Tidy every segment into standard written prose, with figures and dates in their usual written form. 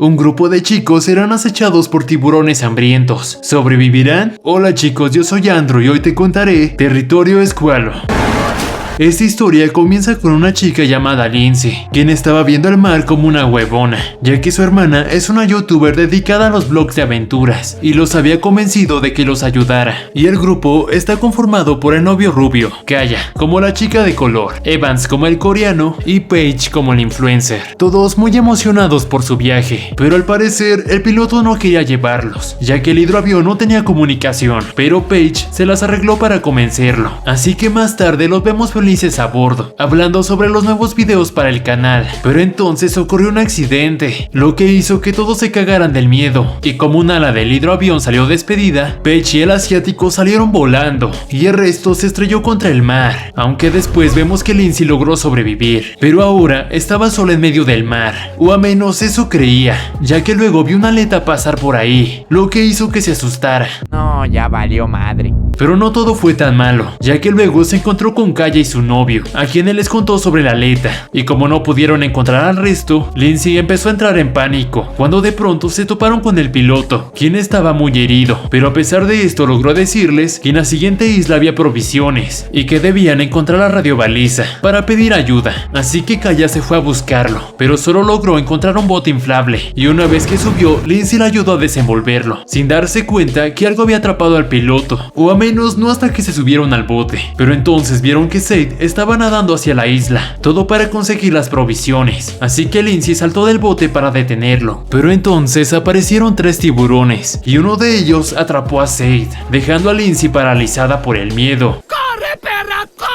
Un grupo de chicos serán acechados por tiburones hambrientos. ¿Sobrevivirán? Hola chicos, yo soy Andrew y hoy te contaré Territorio Escualo. Esta historia comienza con una chica llamada Lindsay, quien estaba viendo el mar como una huevona, ya que su hermana es una youtuber dedicada a los vlogs de aventuras y los había convencido de que los ayudara. Y el grupo está conformado por el novio rubio, Kaya como la chica de color, Evans como el coreano y Paige como el influencer. Todos muy emocionados por su viaje, pero al parecer el piloto no quería llevarlos, ya que el hidroavión no tenía comunicación, pero Paige se las arregló para convencerlo. Así que más tarde los vemos felices a bordo, hablando sobre los nuevos videos para el canal. Pero entonces ocurrió un accidente, lo que hizo que todos se cagaran del miedo, y como un ala del hidroavión salió despedida, Paige y el asiático salieron volando, y el resto se estrelló contra el mar, aunque después vemos que Lindsay logró sobrevivir, pero ahora estaba sola en medio del mar, o a menos eso creía, ya que luego vio una aleta pasar por ahí, lo que hizo que se asustara. No, ya valió madre. Pero no todo fue tan malo, ya que luego se encontró con Kaya y su novio, a quien él les contó sobre la aleta, y como no pudieron encontrar al resto, Lindsay empezó a entrar en pánico, cuando de pronto se toparon con el piloto, quien estaba muy herido, pero a pesar de esto logró decirles que en la siguiente isla había provisiones, y que debían encontrar la radiobaliza para pedir ayuda, así que Kaya se fue a buscarlo, pero solo logró encontrar un bote inflable, y una vez que subió, Lindsay le ayudó a desenvolverlo, sin darse cuenta que algo había atrapado al piloto, o a menos no hasta que se subieron al bote, pero entonces vieron que Sade estaba nadando hacia la isla, todo para conseguir las provisiones, así que Lindsay saltó del bote para detenerlo, pero entonces aparecieron 3 tiburones, y uno de ellos atrapó a Sade, dejando a Lindsay paralizada por el miedo. ¡Corre, perra, corre!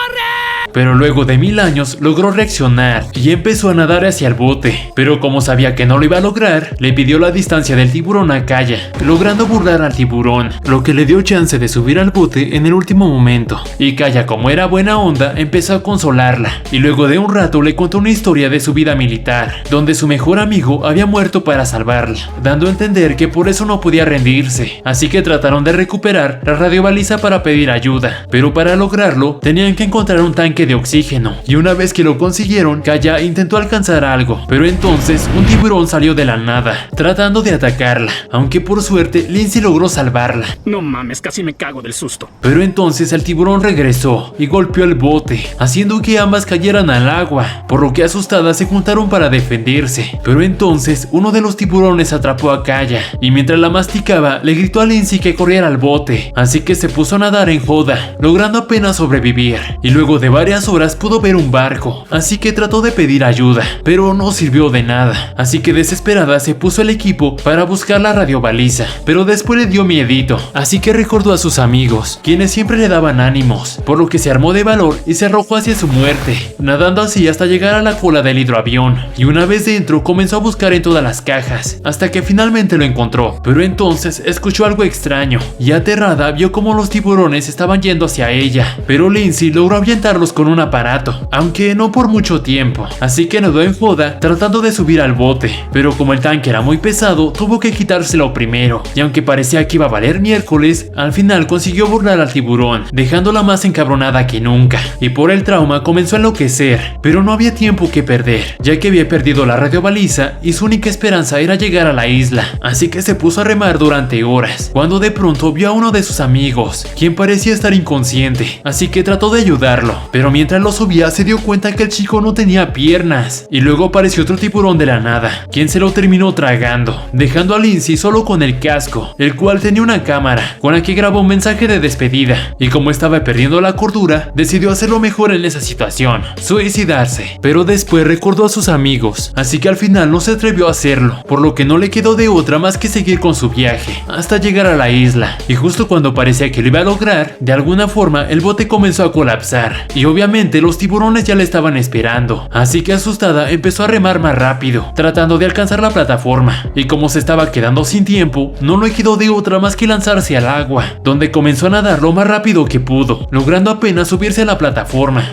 Pero luego de 1000 años logró reaccionar y empezó a nadar hacia el bote, pero como sabía que no lo iba a lograr, le pidió la distancia del tiburón a Kaya, logrando burlar al tiburón, lo que le dio chance de subir al bote en el último momento, y Kaya, como era buena onda, empezó a consolarla, y luego de un rato le contó una historia de su vida militar, donde su mejor amigo había muerto para salvarla, dando a entender que por eso no podía rendirse, así que trataron de recuperar la radiobaliza para pedir ayuda, pero para lograrlo tenían que encontrar un tanque de oxígeno, y una vez que lo consiguieron, Kaya intentó alcanzar algo, pero entonces un tiburón salió de la nada, tratando de atacarla, aunque por suerte Lindsay logró salvarla. No mames, casi me cago del susto. Pero entonces el tiburón regresó y golpeó el bote, haciendo que ambas cayeran al agua, por lo que asustadas se juntaron para defenderse, pero entonces uno de los tiburones atrapó a Kaya, y mientras la masticaba le gritó a Lindsay que corriera al bote, así que se puso a nadar en joda, logrando apenas sobrevivir, y luego de varias horas pudo ver un barco, así que trató de pedir ayuda, pero no sirvió de nada, así que desesperada se puso el equipo para buscar la radiobaliza, pero después le dio miedito, así que recordó a sus amigos, quienes siempre le daban ánimos, por lo que se armó de valor y se arrojó hacia su muerte, nadando así hasta llegar a la cola del hidroavión, y una vez dentro comenzó a buscar en todas las cajas, hasta que finalmente lo encontró, pero entonces escuchó algo extraño, y aterrada vio como los tiburones estaban yendo hacia ella, pero Lindsay logró ahuyentarlos con un aparato, aunque no por mucho tiempo, así que nadó en joda tratando de subir al bote, pero como el tanque era muy pesado, tuvo que quitárselo primero, y aunque parecía que iba a valer miércoles, al final consiguió burlar al tiburón, dejándola más encabronada que nunca, y por el trauma comenzó a enloquecer, pero no había tiempo que perder, ya que había perdido la radiobaliza y su única esperanza era llegar a la isla, así que se puso a remar durante horas, cuando de pronto vio a uno de sus amigos, quien parecía estar inconsciente, así que trató de ayudarlo, pero mientras lo subía se dio cuenta que el chico no tenía piernas, y luego apareció otro tiburón de la nada, quien se lo terminó tragando, dejando a Lindsay solo con el casco, el cual tenía una cámara, con la que grabó un mensaje de despedida, y como estaba perdiendo la cordura, decidió hacerlo mejor en esa situación, suicidarse, pero después recordó a sus amigos, así que al final no se atrevió a hacerlo, por lo que no le quedó de otra más que seguir con su viaje, hasta llegar a la isla, y justo cuando parecía que lo iba a lograr, de alguna forma el bote comenzó a colapsar, y obviamente los tiburones ya le estaban esperando, así que asustada empezó a remar más rápido, tratando de alcanzar la plataforma, y como se estaba quedando sin tiempo, no le quedó de otra más que lanzarse al agua, donde comenzó a nadar lo más rápido que pudo, logrando apenas subirse a la plataforma.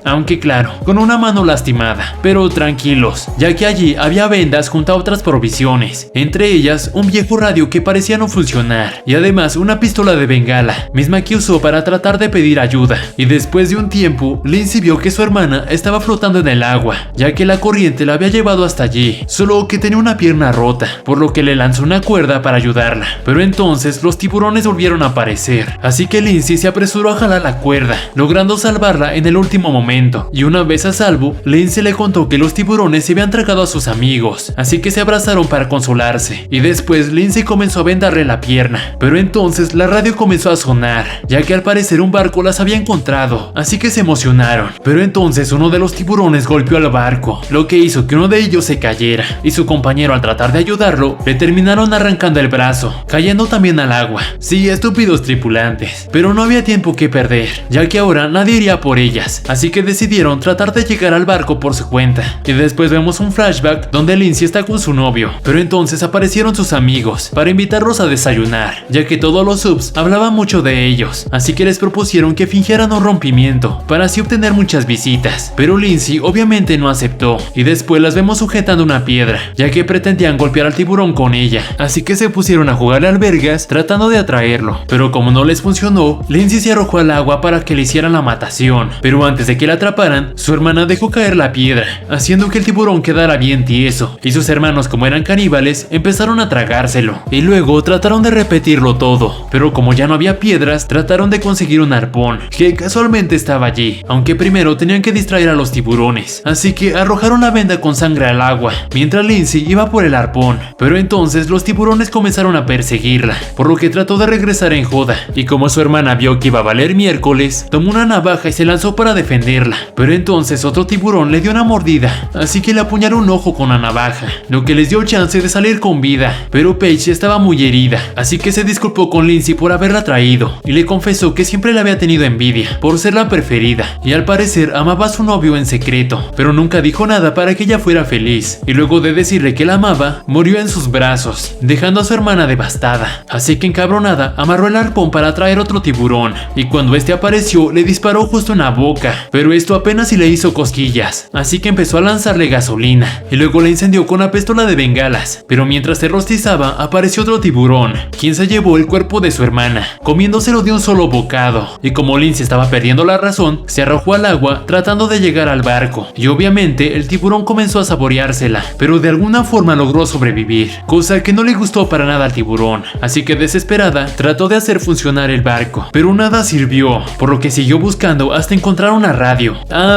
aunque claro, con una mano lastimada. Pero tranquilos, ya que allí había vendas junto a otras provisiones, entre ellas un viejo radio que parecía no funcionar, y además una pistola de bengala, misma que usó para tratar de pedir ayuda. Y después de un tiempo, Lindsay vio que su hermana estaba flotando en el agua, ya que la corriente la había llevado hasta allí, solo que tenía una pierna rota, por lo que le lanzó una cuerda para ayudarla. Pero entonces los tiburones volvieron a aparecer, así que Lindsay se apresuró a jalar la cuerda, logrando salvarla en el último momento. Y una vez a salvo, Lindsay le contó que los tiburones se habían tragado a sus amigos, así que se abrazaron para consolarse. Y después Lindsay comenzó a vendarle la pierna, pero entonces la radio comenzó a sonar, ya que al parecer un barco las había encontrado, así que se emocionaron. Pero entonces uno de los tiburones golpeó al barco, lo que hizo que uno de ellos se cayera, y su compañero, al tratar de ayudarlo, le terminaron arrancando el brazo, cayendo también al agua. Sí, estúpidos tripulantes, pero no había tiempo que perder, ya que ahora nadie iría por ellas, así que decidieron tratar de llegar al barco por su cuenta. Y después vemos un flashback donde Lindsay está con su novio, pero entonces aparecieron sus amigos para invitarlos a desayunar, ya que todos los subs hablaban mucho de ellos, así que les propusieron que fingieran un rompimiento para así obtener muchas visitas. Pero Lindsay obviamente no aceptó, y después las vemos sujetando una piedra, ya que pretendían golpear al tiburón con ella, así que se pusieron a jugarle albergas tratando de atraerlo. Pero como no les funcionó, Lindsay se arrojó al agua para que le hicieran la matación, pero antes de que la atraparan, su hermana dejó caer la piedra, haciendo que el tiburón quedara bien tieso, y sus hermanos, como eran caníbales, empezaron a tragárselo, y luego trataron de repetirlo todo, pero como ya no había piedras, trataron de conseguir un arpón, que casualmente estaba allí, aunque primero tenían que distraer a los tiburones, así que arrojaron la venda con sangre al agua, mientras Lindsay iba por el arpón. Pero entonces los tiburones comenzaron a perseguirla, por lo que trató de regresar en joda, y como su hermana vio que iba a valer miércoles, tomó una navaja y se lanzó para defenderla. Pero entonces otro tiburón le dio una mordida, así que le apuñaló un ojo con la navaja, lo que les dio chance de salir con vida. Pero Paige estaba muy herida, así que se disculpó con Lindsay por haberla traído, y le confesó que siempre le había tenido envidia por ser la preferida, y al parecer amaba a su novio en secreto, pero nunca dijo nada para que ella fuera feliz. Y luego de decirle que la amaba, murió en sus brazos, dejando a su hermana devastada. Así que encabronada, amarró el arpón para atraer otro tiburón, y cuando este apareció le disparó justo en la boca, pero esto apenas si le hizo cosquillas, así que empezó a lanzarle gasolina, y luego la incendió con una pistola de bengalas. Pero mientras se rostizaba, apareció otro tiburón, quien se llevó el cuerpo de su hermana, comiéndoselo de un solo bocado. Y como Lindsay estaba perdiendo la razón, se arrojó al agua tratando de llegar al barco, y obviamente el tiburón comenzó a saboreársela, pero de alguna forma logró sobrevivir, cosa que no le gustó para nada al tiburón, así que desesperada trató de hacer funcionar el barco, pero nada sirvió, por lo que siguió buscando hasta encontrar una radio.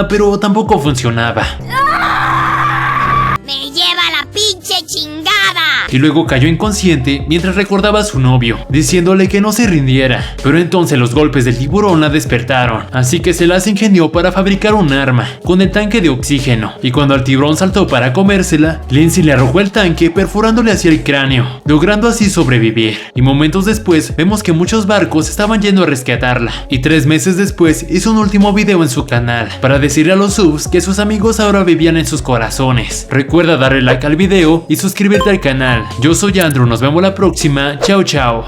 Pero tampoco funcionaba. ¡Me lleva la pinche chingada! Y luego cayó inconsciente mientras recordaba a su novio, diciéndole que no se rindiera. Pero entonces los golpes del tiburón la despertaron, así que se las ingenió para fabricar un arma con el tanque de oxígeno. Y cuando el tiburón saltó para comérsela, Lindsay le arrojó el tanque perforándole hacia el cráneo, logrando así sobrevivir. Y momentos después vemos que muchos barcos estaban yendo a rescatarla. Y 3 meses después hizo un último video en su canal para decirle a los subs que sus amigos ahora vivían en sus corazones. Recuerda darle like al video y suscribirte al canal. Yo soy Andrew, nos vemos la próxima. Chao chao.